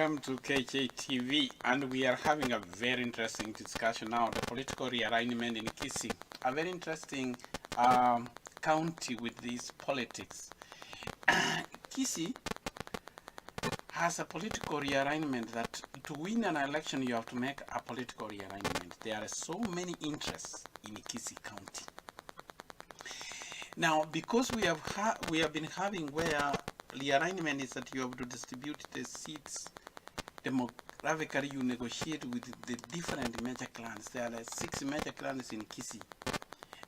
Welcome to KJTV, and we are having a very interesting discussion now, the political realignment in Kisii. A very interesting county with these politics. Kisii has a political realignment that to win an election you have to make a political realignment. There are so many interests in Kisii County. Now, because we have been having where realignment is that you have to distribute the seats demographically, you negotiate with the different major clans. There are 6 major clans in Kisii,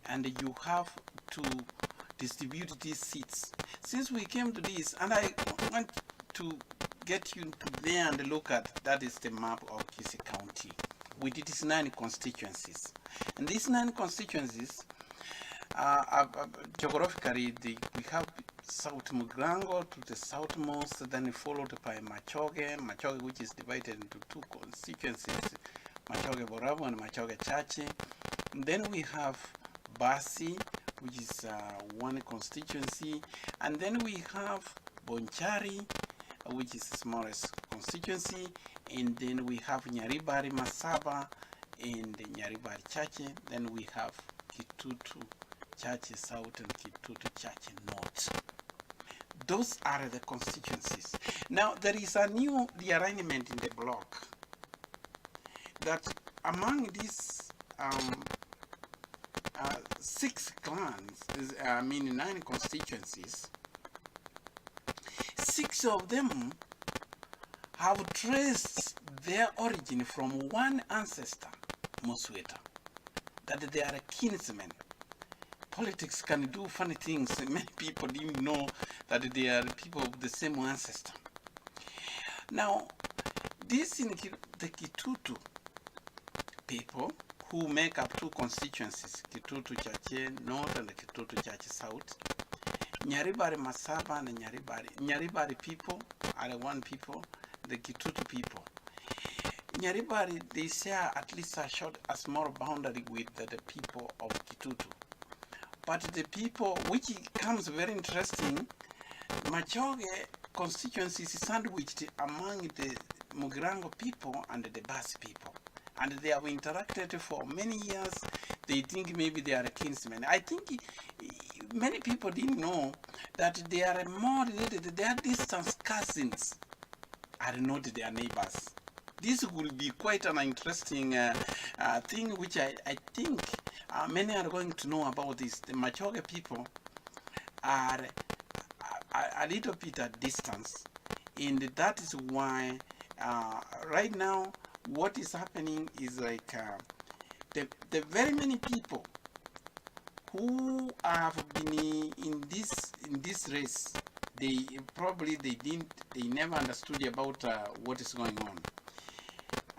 and you have to distribute these seats. Since we came to this, and I want to get you to there and look at, that is the map of Kisii County with its 9 constituencies. And these 9 constituencies, geographically, we have South Mugrango to the southmost, then followed by Machogu, which is divided into 2 constituencies, Machogu Borabu and Machogu Chache. Then we have Basi, which is 1 constituency, and then we have Bonchari, which is the smallest constituency, and then we have Nyaribari Masaba and Nyaribari Chache, then we have Kitutu Chache South and Kitutu Chache North. Those are the constituencies. Now, there is a new realignment in the block that among these 6 clans, 9 constituencies, 6 of them have traced their origin from one ancestor, Osweta, that they are kinsmen. Politics can do funny things. Many people didn't know that they are people of the same ancestor. Now, this in the Kitutu people who make up 2 constituencies, Kitutu Chache North and the Kitutu Chache South, Nyaribari Masaba and Nyaribari people are 1 people, the Kitutu people. Nyaribari, they share at least a small boundary with the people of Kitutu. But the people, which comes very interesting, Machogu constituency is sandwiched among the Mugrango people and the Basi people. And they have interacted for many years. They think maybe they are kinsmen. I think many people didn't know that they are more related. They are distant cousins, are not their neighbors. This will be quite an interesting thing, which I think many are going to know about this. The Machogu people are a little bit at distance, and that is why right now what is happening is like the very many people who have been in this race, they never understood about what is going on.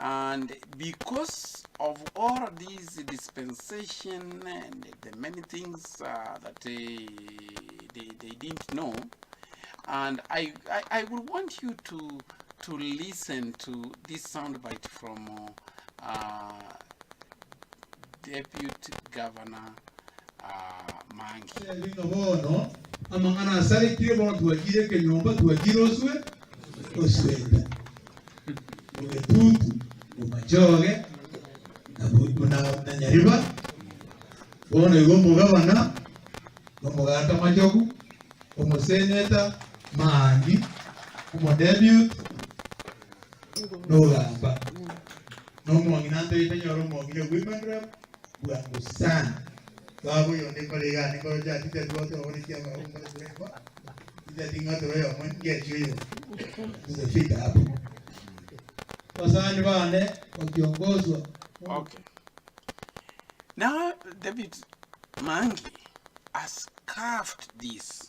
And because of all these dispensation and the many things that they didn't know, and I would want you to listen to this soundbite from Deputy Governor Maangi. Machogu na Nyariba bona igombo gabana nomugata Machogu umuseneta Maangi umodebut nolamba nomongi nante itanyoro mongi women rep bwa musana babo yonde kolega ni ko jati te dote ori kia ba umba kwa ida dinga to yo mon get you the fit up pasani bane wakiongozwa. Okay. Now, David Maangi has carved this.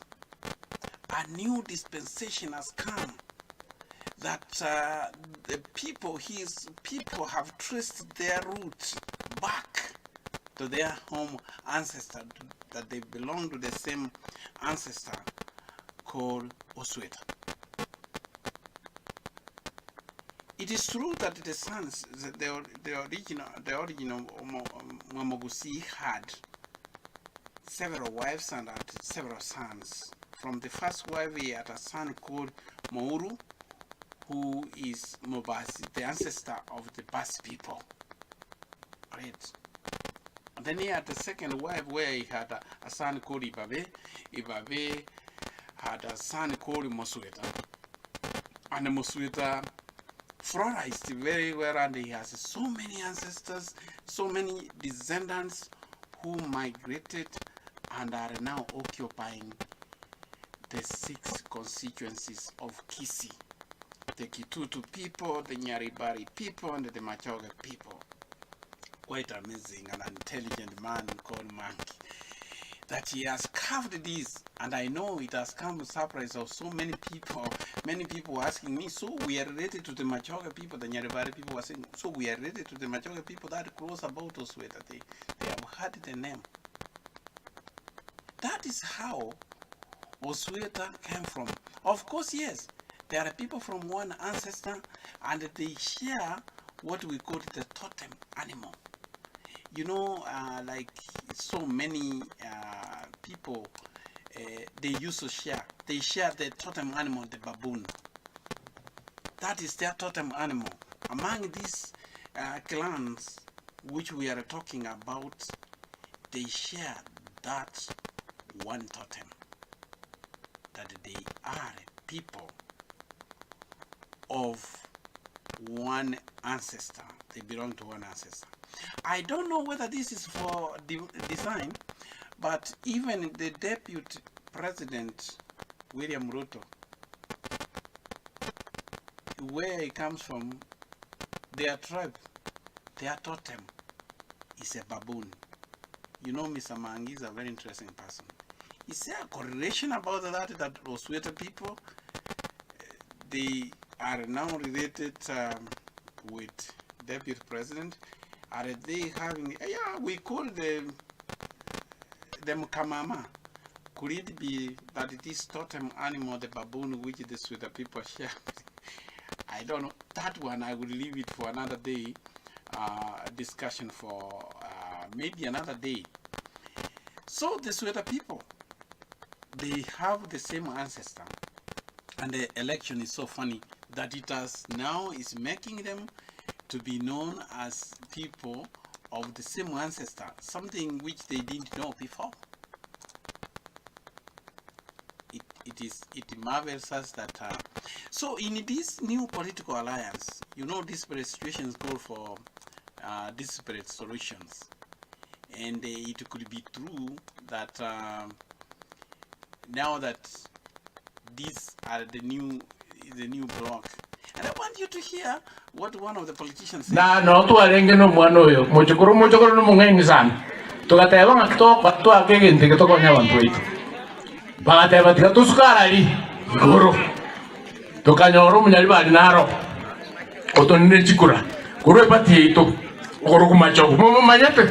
A new dispensation has come that the people, his people, have traced their roots back to their home ancestor, that they belong to the same ancestor called Osweta. It is true that the sons, the origin of Mamogusi had several wives and had several sons. From the first wife, he had a son called Mauru, who is Mobasi, the ancestor of the Bas people. Right. And then he had the second wife where he had a son called Ibabe. Ibabe had a son called Osweta. And Osweta flourished very well, and he has so many ancestors, so many descendants who migrated and are now occupying the 6 constituencies of Kisii. The Kitutu people, the Nyaribari people, and the Machogu people. Quite amazing, an intelligent man called Maangi. That he has carved this, and I know it has come as a surprise of so many people asking me, so we are related to the Machogu people. The Nyaribari people were saying, so we are related to the Machogu people that close about Osweta. They have heard the name. That is how Osweta came from. Of course, yes, there are people from one ancestor, and they share what we call the totem animal. You know, like so many people, they used to share. They share the totem animal, the baboon. That is their totem animal. Among these clans which we are talking about, they share that one totem. That they are people of one ancestor. They belong to one ancestor. I don't know whether this is for design, but even the deputy president, William Ruto, where he comes from, their tribe, their totem is a baboon. You know, Mr. Maangi is a very interesting person. Is there a correlation about that Osweta people, they are now related with deputy president? Are they having, yeah, we call them Kamama. Could it be that this totem animal, the baboon, which the Osweta people share? I don't know. That one I will leave it for another day, discussion for maybe another day. So the Osweta people, they have the same ancestor, and the election is so funny that it has now is making them to be known as people of the same ancestor, something which they didn't know before. It marvels us that so in this new political alliance, you know, disparate situations call for disparate solutions, and it could be true that now that these are the new bloc. And I want you to hear what one of the politicians said. Na no tu arenge no mwana oyo mochukuru no mungenyi sana. Tukateba ngakitoka tu akegente kitoko nya bantu wetu. Bagateba tika tusukara ali guru. Tukanyoro munyali bali naro. Otonne chikura. Guru epati ito. Guru kumachogu. Mumu manyete.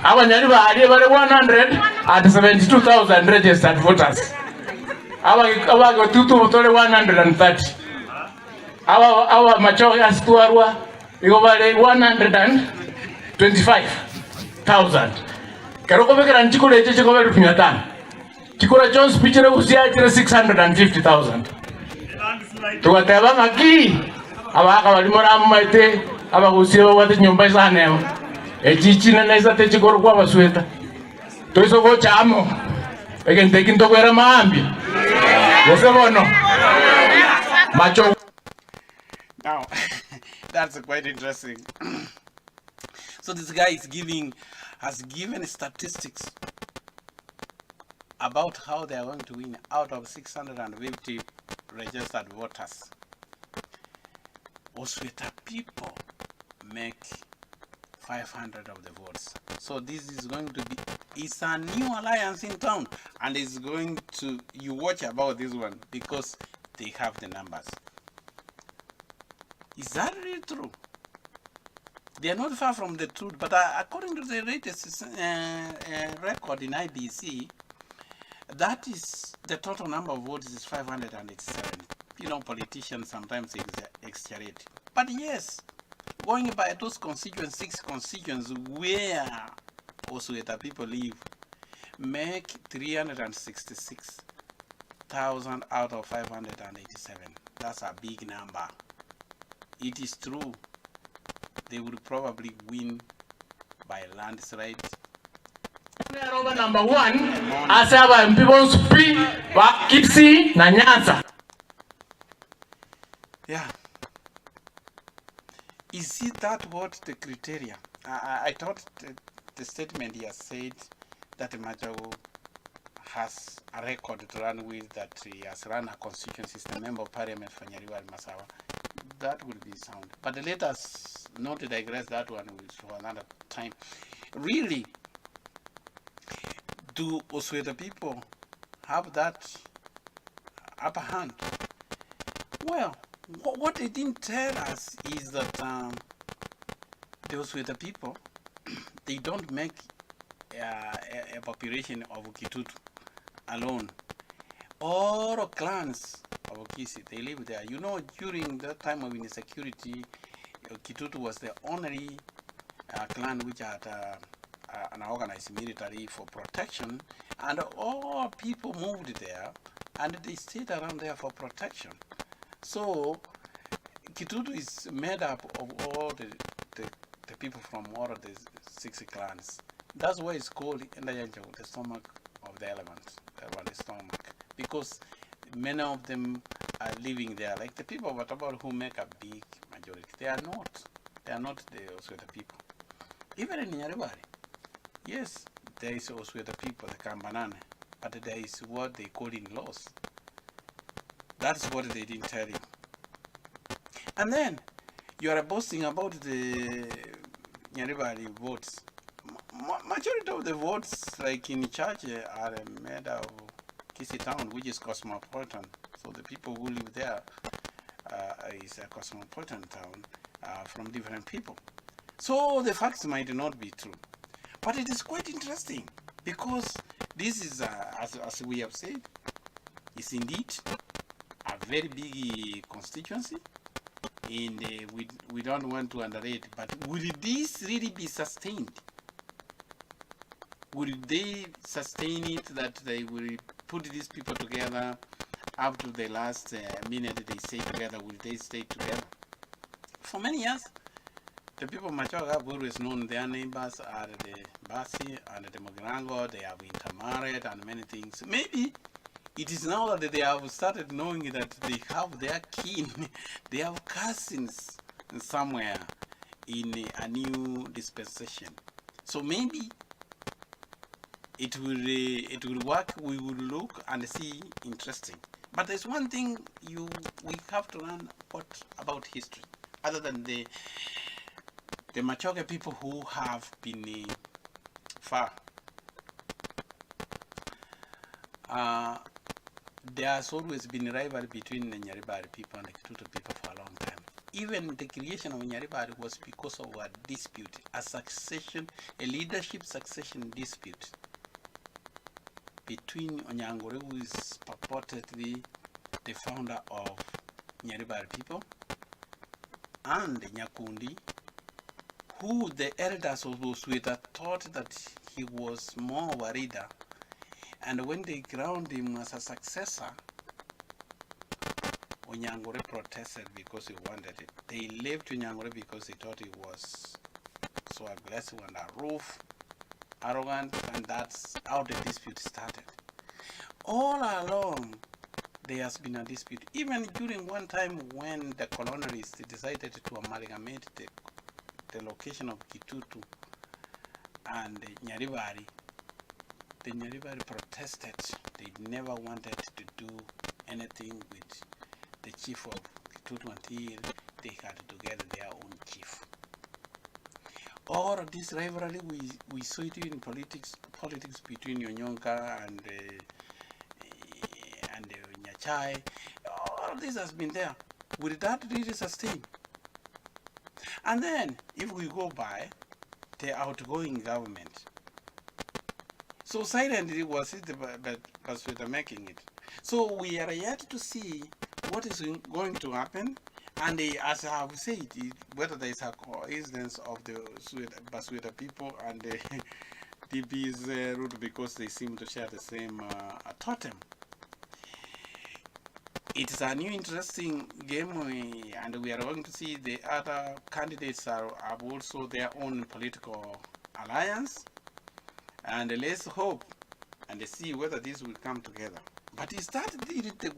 Abanyali bali 172,000 registered voters. Abaga tutu motole 130. Our Machogu Astuarwa, we over 125,000. Karokobeka and Chikura Chikover Pinatan. Chikura Jones picture was 650,000. To whatever Maki, Abaka Limora Maite, Abahusia, what is your Basanel, a teaching and as a Techikor Sweta. Toiso Chamo, again taking to wear a mambi. Yes, no. Machogu. Now, that's quite interesting. So this guy has given statistics about how they are going to win out of 650 registered voters. Osweta people make 500 of the votes. So this is going to be, it's a new alliance in town, and it's going to, you watch about this one because they have the numbers. Is that really true? They are not far from the truth, but according to the latest record in IBC, that is the total number of votes is 587. You know, politicians sometimes exaggerate. But yes, going by those constituents, 6 constituents where Osweta people live, make 366,000 out of 587. that's a big number. It is true, they would probably win by landslide. Number one, asaba people speak wa Kisii na Nyanza. Yeah. Is it that what the criteria? I thought the statement he has said that Machogu has a record to run with, that he has run a constituent system, member of parliament for Nyariwari Masawa. That will be sound. But let us not digress that one for another time. Really, do Osweta people have that upper hand? Well, what they didn't tell us is that the Osweta people, they don't make a population of Kitutu alone. All clans of Kisii, they live there. You know, during that time of insecurity, Kitutu was the only clan which had an organized military for protection, and all people moved there, and they stayed around there for protection. So Kitutu is made up of all the people from all of the 6 clans. That's why it's called the stomach of the elephant, the stomach, because many of them are living there. Like the people who make a big majority, they are not the Osweta people. Even in Nyariwari, yes, there is Osweta people, the Kambanane, but there is what they call in-laws. That's what they didn't tell you. And then you are boasting about the Nyariwari votes. Majority of the votes, like in church, are made of Kisii town, which is cosmopolitan. So the people who live there is a cosmopolitan town from different people. So the facts might not be true. But it is quite interesting, because this is, as we have said, is indeed a very big constituency, and we don't want to underrate. But will this really be sustained? Will they sustain it, that they will put these people together up to the last minute they stay together? Will they stay together? For many years, the people of Machogu have always known their neighbors are the Basi and the Mogirango. They have intermarried and many things. Maybe it is now that they have started knowing that they have their kin, they have cousins somewhere in a new dispensation. So maybe it will work. We will look and see interesting. But there's one thing we have to learn about history, other than the Machogu people who have been far. There has always been a rivalry between the Nyaribari people and the Kitutu people for a long time. Even the creation of Nyaribari was because of a dispute, a leadership succession dispute between Onyangore, who is purportedly the founder of Nyaribari people, and Nyakundi, who the elders of Osweta thought that he was more of a leader. And when they crowned him as a successor, Onyangore protested because he wanted it. They left Onyangore because they thought he was so aggressive and aloof, arrogant, and that's how the dispute started. All along, there has been a dispute. Even during one time when the colonialists decided to amalgamate the location of Kitutu and Nyaribari, the Nyaribari protested. They never wanted to do anything with the chief of Kitutu until they had to get their own chief. All of this rivalry, we saw it in politics between Onyonka and Nyachai. All of this has been there. Will that really sustain? And then, if we go by the outgoing government, so silently was it that Osweta making it. So we are yet to see what is going to happen. And as I have said, whether there is a coincidence of the Basweta people and the DB's root, because they seem to share the same totem. It's a new interesting game, and we are going to see the other candidates have also their own political alliance, and let's hope and see whether this will come together. But is that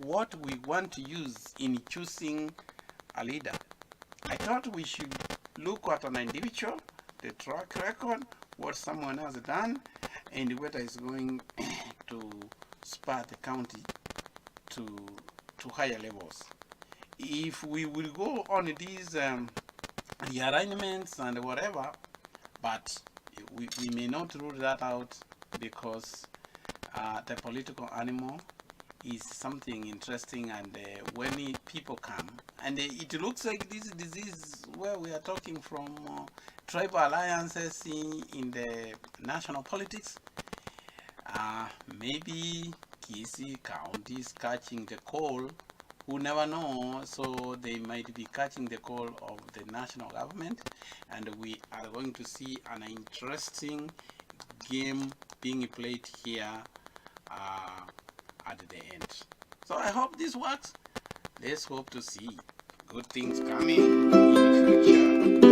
what we want to use in choosing a leader? I thought we should look at an individual, the track record, what someone has done, and whether it's going to spur the county to higher levels. If we will go on these rearrangements and whatever, but we may not rule that out, because the political animal is something interesting, and when people come, and it looks like this disease where we are talking from tribal alliances in the national politics, maybe Kisii County is catching the call. Who never know? So they might be catching the call of the national government, and we are going to see an interesting game being played here at the end. So I hope this works. Let's hope to see good things coming in the future.